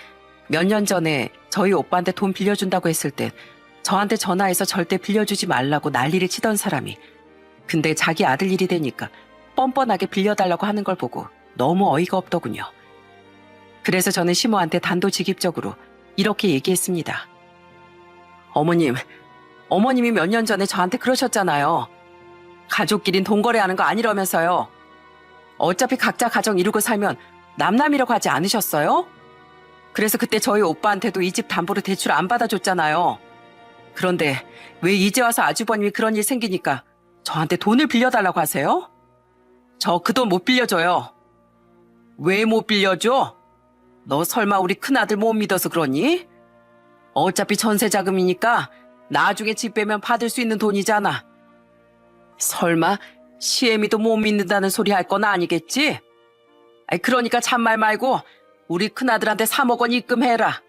몇 년 전에 저희 오빠한테 돈 빌려준다고 했을 땐 저한테 전화해서 절대 빌려주지 말라고 난리를 치던 사람이 근데 자기 아들 일이 되니까 뻔뻔하게 빌려달라고 하는 걸 보고 너무 어이가 없더군요. 그래서 저는 시모한테 단도직입적으로 이렇게 얘기했습니다. 어머님이 몇 년 전에 저한테 그러셨잖아요. 가족끼린 돈 거래하는 거 아니라면서요. 어차피 각자 가정 이루고 살면 남남이라고 하지 않으셨어요? 그래서 그때 저희 오빠한테도 이 집 담보로 대출 안 받아줬잖아요. 그런데 왜 이제 와서 아주버님이 그런 일 생기니까 저한테 돈을 빌려달라고 하세요? 저 그 돈 못 빌려줘요. 왜 못 빌려줘? 너 설마 우리 큰아들 못 믿어서 그러니? 어차피 전세 자금이니까 나중에 집 빼면 받을 수 있는 돈이잖아. 설마 시애미도 못 믿는다는 소리 할 건 아니겠지? 그러니까 참말 말고 우리 큰아들한테 3억 원 입금해라.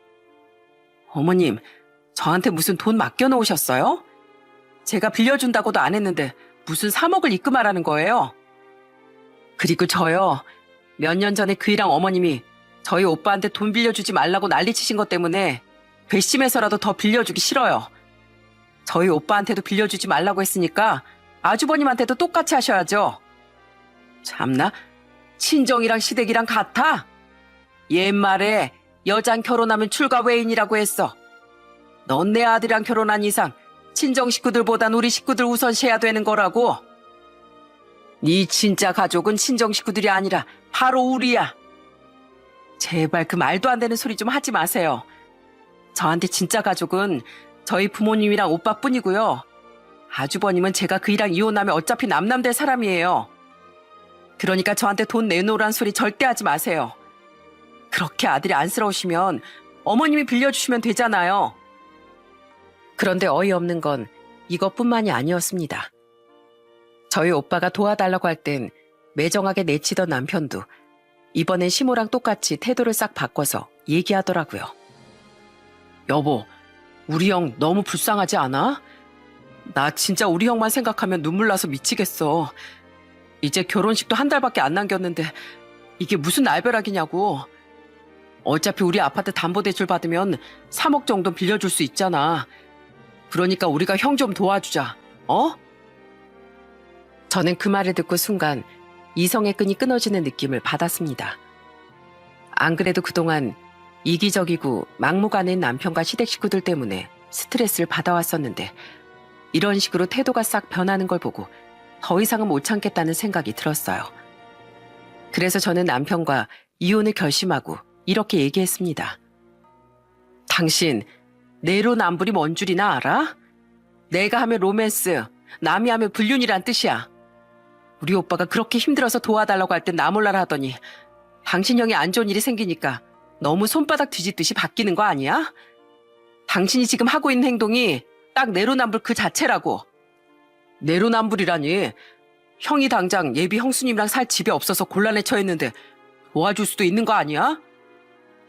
어머님, 저한테 무슨 돈 맡겨놓으셨어요? 제가 빌려준다고도 안 했는데 무슨 3억을 입금하라는 거예요? 그리고 저요, 몇 년 전에 그이랑 어머님이 저희 오빠한테 돈 빌려주지 말라고 난리치신 것 때문에 괘씸해서라도 더 빌려주기 싫어요. 저희 오빠한테도 빌려주지 말라고 했으니까 아주버님한테도 똑같이 하셔야죠. 참나, 친정이랑 시댁이랑 같아? 옛말에 여잔 결혼하면 출가 외인이라고 했어. 넌 내 아들이랑 결혼한 이상 친정 식구들보단 우리 식구들 우선시해야 되는 거라고. 네 진짜 가족은 친정 식구들이 아니라 바로 우리야. 제발 그 말도 안 되는 소리 좀 하지 마세요. 저한테 진짜 가족은 저희 부모님이랑 오빠뿐이고요. 아주버님은 제가 그이랑 이혼하면 어차피 남남될 사람이에요. 그러니까 저한테 돈 내놓으란 소리 절대 하지 마세요. 그렇게 아들이 안쓰러우시면 어머님이 빌려주시면 되잖아요. 그런데 어이없는 건 이것뿐만이 아니었습니다. 저희 오빠가 도와달라고 할 땐 매정하게 내치던 남편도 이번엔 시모랑 똑같이 태도를 싹 바꿔서 얘기하더라고요. 여보, 우리 형 너무 불쌍하지 않아? 나 진짜 우리 형만 생각하면 눈물 나서 미치겠어. 이제 결혼식도 한 달밖에 안 남겼는데 이게 무슨 날벼락이냐고. 어차피 우리 아파트 담보대출 받으면 3억 정도 빌려줄 수 있잖아. 그러니까 우리가 형 좀 도와주자. 어? 저는 그 말을 듣고 순간 이성의 끈이 끊어지는 느낌을 받았습니다. 안 그래도 그동안 이기적이고 막무가내인 남편과 시댁 식구들 때문에 스트레스를 받아왔었는데 이런 식으로 태도가 싹 변하는 걸 보고 더 이상은 못 참겠다는 생각이 들었어요. 그래서 저는 남편과 이혼을 결심하고 이렇게 얘기했습니다. 당신 내로남불이 뭔 줄이나 알아? 내가 하면 로맨스, 남이 하면 불륜이란 뜻이야. 우리 오빠가 그렇게 힘들어서 도와달라고 할 땐 나 몰라라 하더니 당신 형이 안 좋은 일이 생기니까 너무 손바닥 뒤집듯이 바뀌는 거 아니야? 당신이 지금 하고 있는 행동이 딱 내로남불 그 자체라고. 내로남불이라니. 형이 당장 예비 형수님이랑 살 집이 없어서 곤란에 처했는데 도와줄 수도 있는 거 아니야?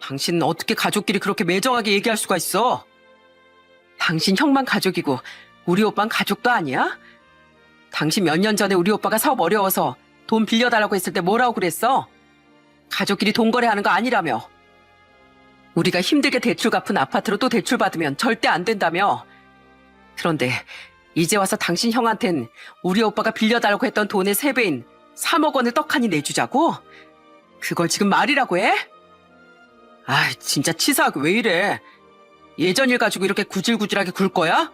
당신은 어떻게 가족끼리 그렇게 매정하게 얘기할 수가 있어? 당신 형만 가족이고 우리 오빠는 가족도 아니야? 당신 몇 년 전에 우리 오빠가 사업 어려워서 돈 빌려달라고 했을 때 뭐라고 그랬어? 가족끼리 돈 거래하는 거 아니라며. 우리가 힘들게 대출 갚은 아파트로 또 대출 받으면 절대 안 된다며. 그런데 이제 와서 당신 형한텐 우리 오빠가 빌려달라고 했던 돈의 3배인 3억 원을 떡하니 내주자고? 그걸 지금 말이라고 해? 아, 진짜 치사하게 왜 이래? 예전 일 가지고 이렇게 구질구질하게 굴 거야?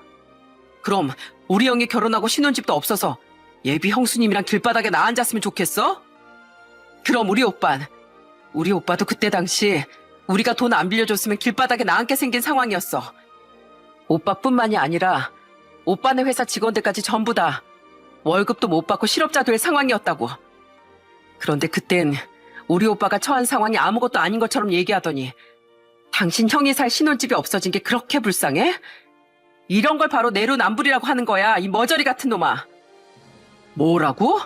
그럼 우리 형이 결혼하고 신혼집도 없어서 예비 형수님이랑 길바닥에 나 앉았으면 좋겠어? 그럼 우리 오빠도 그때 당시 우리가 돈 안 빌려줬으면 길바닥에 나 앉게 생긴 상황이었어. 오빠뿐만이 아니라 오빠네 회사 직원들까지 전부 다 월급도 못 받고 실업자 될 상황이었다고. 그런데 그땐 우리 오빠가 처한 상황이 아무것도 아닌 것처럼 얘기하더니 당신 형이 살 신혼집이 없어진 게 그렇게 불쌍해? 이런 걸 바로 내로남불이라고 하는 거야, 이 머저리 같은 놈아. 뭐라고?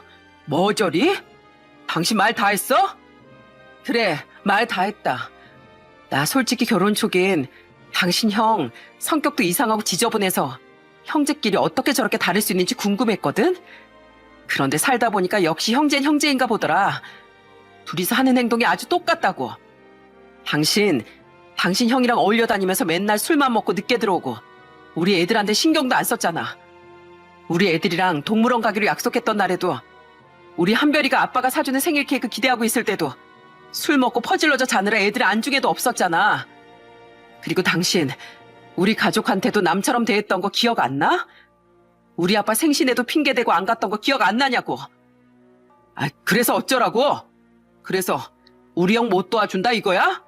머저리? 당신 말 다 했어? 그래, 말 다 했다. 나 솔직히 결혼 초기엔 당신 형 성격도 이상하고 지저분해서 형제끼리 어떻게 저렇게 다를 수 있는지 궁금했거든? 그런데 살다 보니까 역시 형제는 형제인가 보더라. 둘이서 하는 행동이 아주 똑같다고. 당신 형이랑 어울려 다니면서 맨날 술만 먹고 늦게 들어오고 우리 애들한테 신경도 안 썼잖아. 우리 애들이랑 동물원 가기로 약속했던 날에도 우리 한별이가 아빠가 사주는 생일 케이크 기대하고 있을 때도 술 먹고 퍼질러져 자느라 애들 안중에도 없었잖아. 그리고 당신 우리 가족한테도 남처럼 대했던 거 기억 안 나? 우리 아빠 생신에도 핑계대고 안 갔던 거 기억 안 나냐고. 아, 그래서 어쩌라고? 그래서 우리 형 못 도와준다 이거야?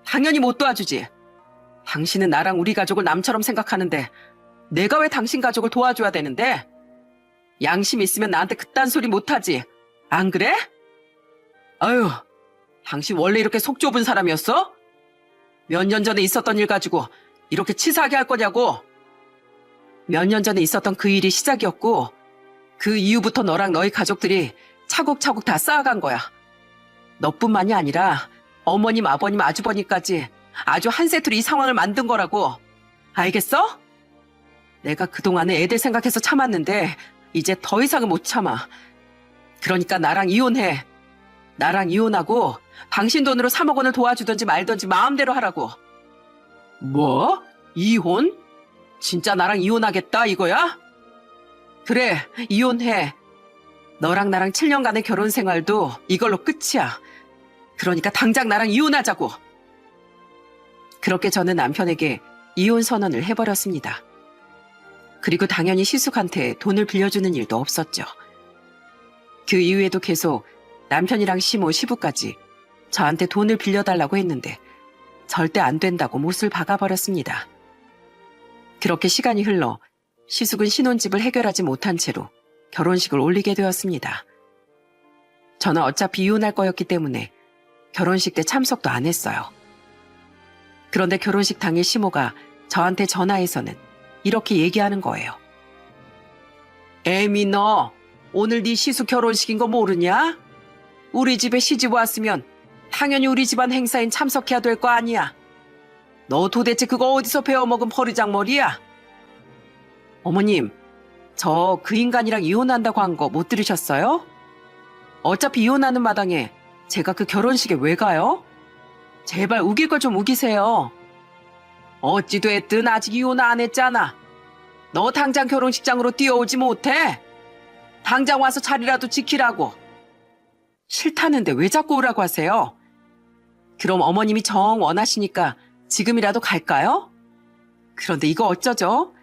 당연히 못 도와주지. 당신은 나랑 우리 가족을 남처럼 생각하는데 내가 왜 당신 가족을 도와줘야 되는데? 양심 있으면 나한테 그딴 소리 못하지. 안 그래? 아유, 당신 원래 이렇게 속 좁은 사람이었어? 몇 년 전에 있었던 일 가지고 이렇게 치사하게 할 거냐고. 몇 년 전에 있었던 그 일이 시작이었고 그 이후부터 너랑 너희 가족들이 차곡차곡 다 쌓아간 거야. 너뿐만이 아니라 어머님, 아버님, 아주버님까지 아주 한 세트로 이 상황을 만든 거라고. 알겠어? 내가 그동안에 애들 생각해서 참았는데 이제 더 이상은 못 참아. 그러니까 나랑 이혼해. 나랑 이혼하고 당신 돈으로 3억 원을 도와주든지 말든지 마음대로 하라고. 뭐? 이혼? 진짜 나랑 이혼하겠다 이거야? 그래, 이혼해. 너랑 나랑 7년간의 결혼 생활도 이걸로 끝이야. 그러니까 당장 나랑 이혼하자고. 그렇게 저는 남편에게 이혼 선언을 해버렸습니다. 그리고 당연히 시숙한테 돈을 빌려주는 일도 없었죠. 그 이후에도 계속 남편이랑 시모, 시부까지 저한테 돈을 빌려달라고 했는데 절대 안 된다고 못을 박아버렸습니다. 그렇게 시간이 흘러 시숙은 신혼집을 해결하지 못한 채로 결혼식을 올리게 되었습니다. 저는 어차피 이혼할 거였기 때문에 결혼식 때 참석도 안 했어요. 그런데 결혼식 당일 시모가 저한테 전화해서는 이렇게 얘기하는 거예요. 애미 너 오늘 네 시숙 결혼식인 거 모르냐? 우리 집에 시집 왔으면 당연히 우리 집안 행사엔 참석해야 될 거 아니야. 너 도대체 그거 어디서 배워먹은 버르장머리야? 어머님, 저 그 인간이랑 이혼한다고 한 거 못 들으셨어요? 어차피 이혼하는 마당에 제가 그 결혼식에 왜 가요? 제발 우길 걸 좀 우기세요. 어찌 됐든 아직 이혼 안 했잖아. 너 당장 결혼식장으로 뛰어오지 못해? 당장 와서 자리라도 지키라고. 싫다는데 왜 자꾸 오라고 하세요? 그럼 어머님이 정 원하시니까 지금이라도 갈까요? 그런데 이거 어쩌죠?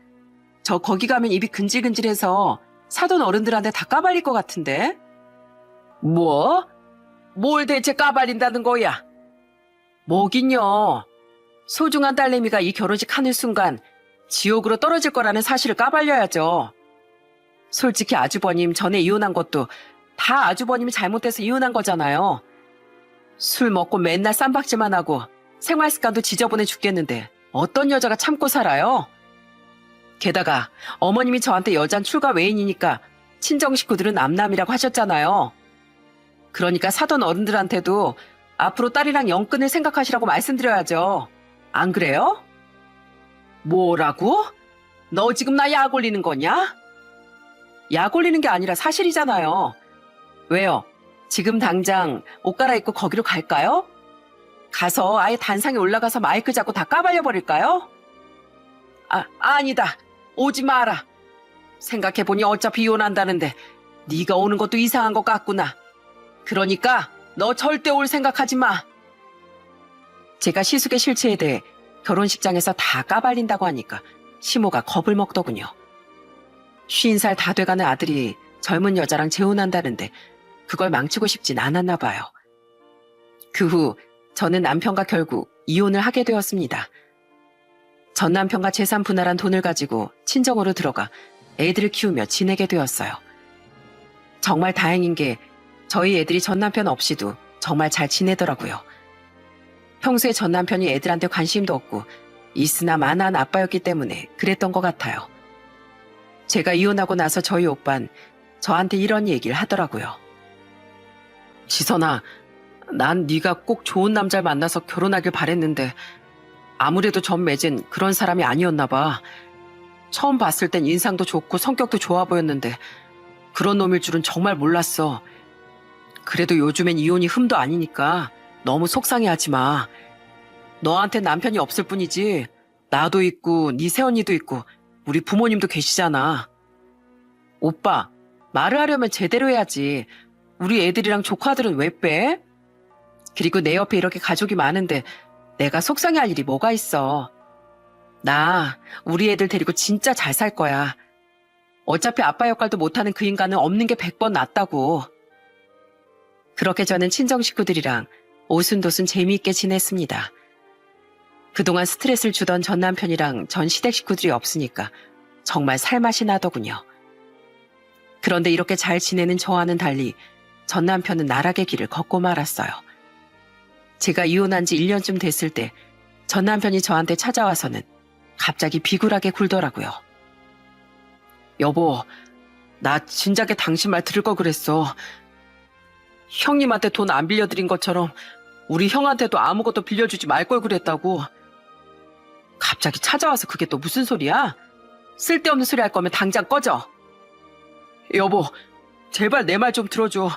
저 거기 가면 입이 근질근질해서 사돈 어른들한테 다 까발릴 것 같은데. 뭐? 뭘 대체 까발린다는 거야? 뭐긴요. 소중한 딸내미가 이 결혼식 하는 순간 지옥으로 떨어질 거라는 사실을 까발려야죠. 솔직히 아주버님 전에 이혼한 것도 다 아주버님이 잘못돼서 이혼한 거잖아요. 술 먹고 맨날 쌈박질만 하고 생활 습관도 지저분해 죽겠는데 어떤 여자가 참고 살아요? 게다가 어머님이 저한테 여잔 출가 외인이니까 친정 식구들은 남남이라고 하셨잖아요. 그러니까 사돈 어른들한테도 앞으로 딸이랑 영 끊을 생각하시라고 말씀드려야죠. 안 그래요? 뭐라고? 너 지금 나 약 올리는 거냐? 약 올리는 게 아니라 사실이잖아요. 왜요? 지금 당장 옷 갈아입고 거기로 갈까요? 가서 아예 단상에 올라가서 마이크 잡고 다 까발려버릴까요? 아니다. 오지 마라. 생각해보니 어차피 이혼한다는데 네가 오는 것도 이상한 것 같구나. 그러니까 너 절대 올 생각하지 마. 제가 시숙의 실체에 대해 결혼식장에서 다 까발린다고 하니까 시모가 겁을 먹더군요. 50살 다 돼가는 아들이 젊은 여자랑 재혼한다는데 그걸 망치고 싶진 않았나 봐요. 그 후 저는 남편과 결국 이혼을 하게 되었습니다. 전 남편과 재산 분할한 돈을 가지고 친정으로 들어가 애들을 키우며 지내게 되었어요. 정말 다행인 게 저희 애들이 전 남편 없이도 정말 잘 지내더라고요. 평소에 전 남편이 애들한테 관심도 없고 있으나 마나한 아빠였기 때문에 그랬던 것 같아요. 제가 이혼하고 나서 저희 오빤 저한테 이런 얘기를 하더라고요. 지선아, 난 네가 꼭 좋은 남자를 만나서 결혼하길 바랬는데 아무래도 전 매진 그런 사람이 아니었나 봐. 처음 봤을 땐 인상도 좋고 성격도 좋아 보였는데 그런 놈일 줄은 정말 몰랐어. 그래도 요즘엔 이혼이 흠도 아니니까 너무 속상해하지 마. 너한테 남편이 없을 뿐이지 나도 있고 네 새언니도 있고 우리 부모님도 계시잖아. 오빠, 말을 하려면 제대로 해야지. 우리 애들이랑 조카들은 왜 빼? 그리고 내 옆에 이렇게 가족이 많은데 내가 속상해할 일이 뭐가 있어. 나 우리 애들 데리고 진짜 잘 살 거야. 어차피 아빠 역할도 못하는 그 인간은 없는 게 100번 낫다고. 그렇게 저는 친정 식구들이랑 오순도순 재미있게 지냈습니다. 그동안 스트레스를 주던 전 남편이랑 전 시댁 식구들이 없으니까 정말 살맛이 나더군요. 그런데 이렇게 잘 지내는 저와는 달리 전 남편은 나락의 길을 걷고 말았어요. 제가 이혼한 지 1년쯤 됐을 때 전 남편이 저한테 찾아와서는 갑자기 비굴하게 굴더라고요. 여보, 나 진작에 당신 말 들을 거 그랬어. 형님한테 돈 안 빌려드린 것처럼 우리 형한테도 아무것도 빌려주지 말 걸 그랬다고. 갑자기 찾아와서 그게 또 무슨 소리야? 쓸데없는 소리 할 거면 당장 꺼져. 여보, 제발 내 말 좀 들어줘.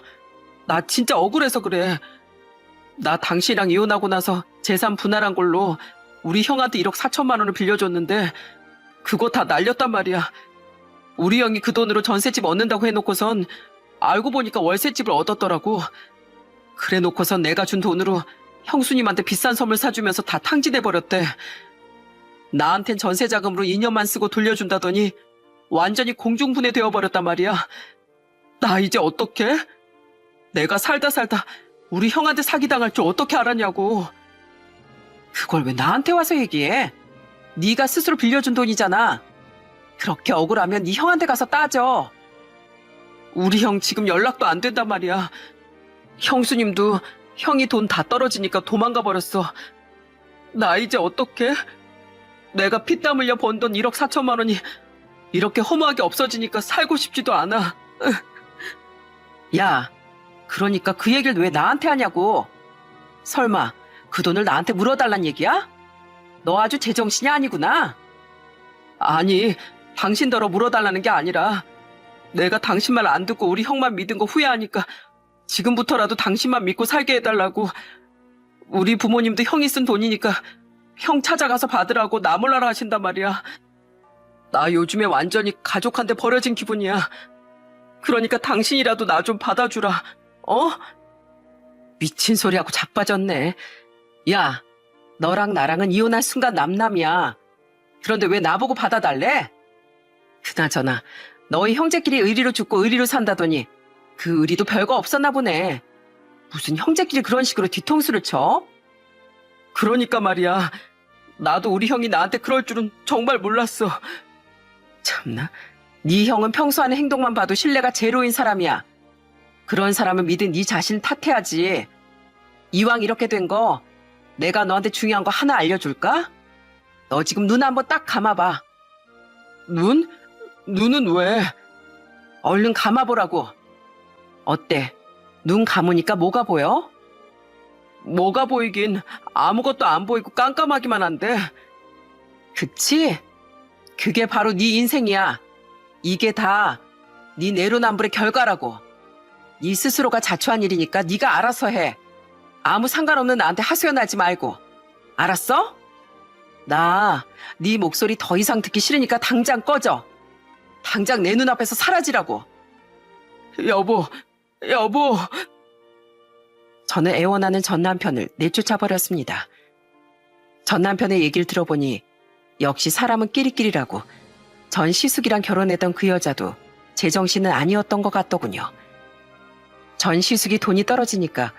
나 진짜 억울해서 그래. 나 당신이랑 이혼하고 나서 재산 분할한 걸로 우리 형한테 1억 4천만 원을 빌려줬는데 그거 다 날렸단 말이야. 우리 형이 그 돈으로 전셋집 얻는다고 해놓고선 알고 보니까 월세집을 얻었더라고. 그래 놓고선 내가 준 돈으로 형수님한테 비싼 선물 사주면서 다 탕진해버렸대. 나한텐 전세자금으로 2년만 쓰고 돌려준다더니 완전히 공중분해 되어버렸단 말이야. 나 이제 어떡해? 내가 살다 우리 형한테 사기당할 줄 어떻게 알았냐고. 그걸 왜 나한테 와서 얘기해? 네가 스스로 빌려준 돈이잖아. 그렇게 억울하면 네 형한테 가서 따져. 우리 형 지금 연락도 안 된단 말이야. 형수님도 형이 돈 다 떨어지니까 도망가 버렸어. 나 이제 어떡해? 내가 피땀 흘려 번 돈 1억 4천만 원이 이렇게 허무하게 없어지니까 살고 싶지도 않아. 야, 그러니까 그 얘기를 왜 나한테 하냐고. 설마 그 돈을 나한테 물어달란 얘기야? 너 아주 제정신이 아니구나. 아니, 당신더러 물어달라는 게 아니라 내가 당신 말 안 듣고 우리 형만 믿은 거 후회하니까 지금부터라도 당신만 믿고 살게 해달라고. 우리 부모님도 형이 쓴 돈이니까 형 찾아가서 받으라고 나 몰라라 하신단 말이야. 나 요즘에 완전히 가족한테 버려진 기분이야. 그러니까 당신이라도 나 좀 받아주라. 어? 미친 소리하고 자빠졌네. 야, 너랑 나랑은 이혼할 순간 남남이야. 그런데 왜 나보고 받아달래? 그나저나 너희 형제끼리 의리로 죽고 의리로 산다더니 그 의리도 별거 없었나 보네. 무슨 형제끼리 그런 식으로 뒤통수를 쳐? 그러니까 말이야. 나도 우리 형이 나한테 그럴 줄은 정말 몰랐어. 참나. 네 형은 평소 하는 행동만 봐도 신뢰가 제로인 사람이야. 그런 사람을 믿은 네 자신을 탓해야지. 이왕 이렇게 된 거 내가 너한테 중요한 거 하나 알려줄까? 너 지금 눈 한번 딱 감아봐. 눈? 눈은 왜? 얼른 감아보라고. 어때? 눈 감으니까 뭐가 보여? 뭐가 보이긴 아무것도 안 보이고 깜깜하기만 한데. 그치? 그게 바로 네 인생이야. 이게 다 네 내로남불의 결과라고. 네 스스로가 자초한 일이니까 네가 알아서 해. 아무 상관없는 나한테 하소연하지 말고. 알았어? 나 네 목소리 더 이상 듣기 싫으니까 당장 꺼져. 당장 내 눈앞에서 사라지라고. 여보, 여보. 저는 애원하는 전 남편을 내쫓아버렸습니다. 전 남편의 얘기를 들어보니 역시 사람은 끼리끼리라고. 전 시숙이랑 결혼했던 그 여자도 제정신은 아니었던 것 같더군요. 전 시숙이 돈이 떨어지니까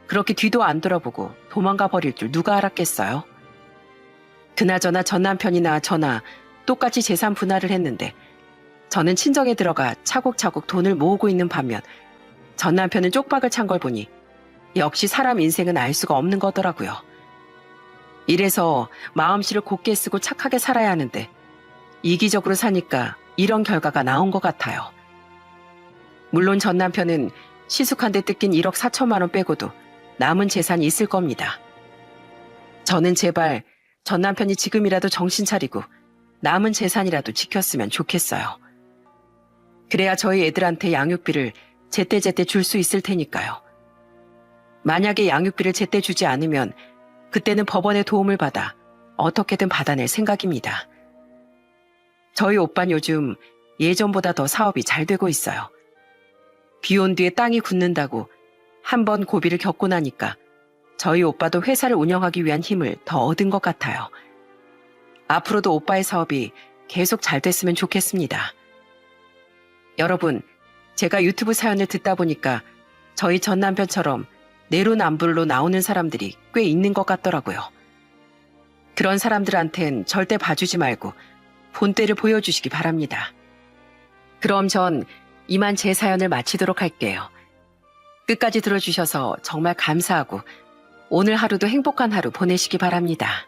그렇게 뒤도 안 돌아보고 도망가 버릴 줄 누가 알았겠어요. 그나저나 전 남편이나 저나 똑같이 재산 분할을 했는데 저는 친정에 들어가 차곡차곡 돈을 모으고 있는 반면 전 남편은 쪽박을 찬 걸 보니 역시 사람 인생은 알 수가 없는 거더라고요. 이래서 마음씨를 곧게 쓰고 착하게 살아야 하는데 이기적으로 사니까 이런 결과가 나온 것 같아요. 물론 전 남편은 시숙한테 뜯긴 1억 4천만 원 빼고도 남은 재산이 있을 겁니다. 저는 제발 전 남편이 지금이라도 정신 차리고 남은 재산이라도 지켰으면 좋겠어요. 그래야 저희 애들한테 양육비를 제때제때 줄 수 있을 테니까요. 만약에 양육비를 제때 주지 않으면 그때는 법원의 도움을 받아 어떻게든 받아낼 생각입니다. 저희 오빠는 요즘 예전보다 더 사업이 잘 되고 있어요. 비온 뒤에 땅이 굳는다고 한 번 고비를 겪고 나니까 저희 오빠도 회사를 운영하기 위한 힘을 더 얻은 것 같아요. 앞으로도 오빠의 사업이 계속 잘 됐으면 좋겠습니다. 여러분, 제가 유튜브 사연을 듣다 보니까 저희 전 남편처럼 내로남불로 나오는 사람들이 꽤 있는 것 같더라고요. 그런 사람들한텐 절대 봐주지 말고 본때를 보여주시기 바랍니다. 그럼 전 이만 제 사연을 마치도록 할게요. 끝까지 들어주셔서 정말 감사하고 오늘 하루도 행복한 하루 보내시기 바랍니다.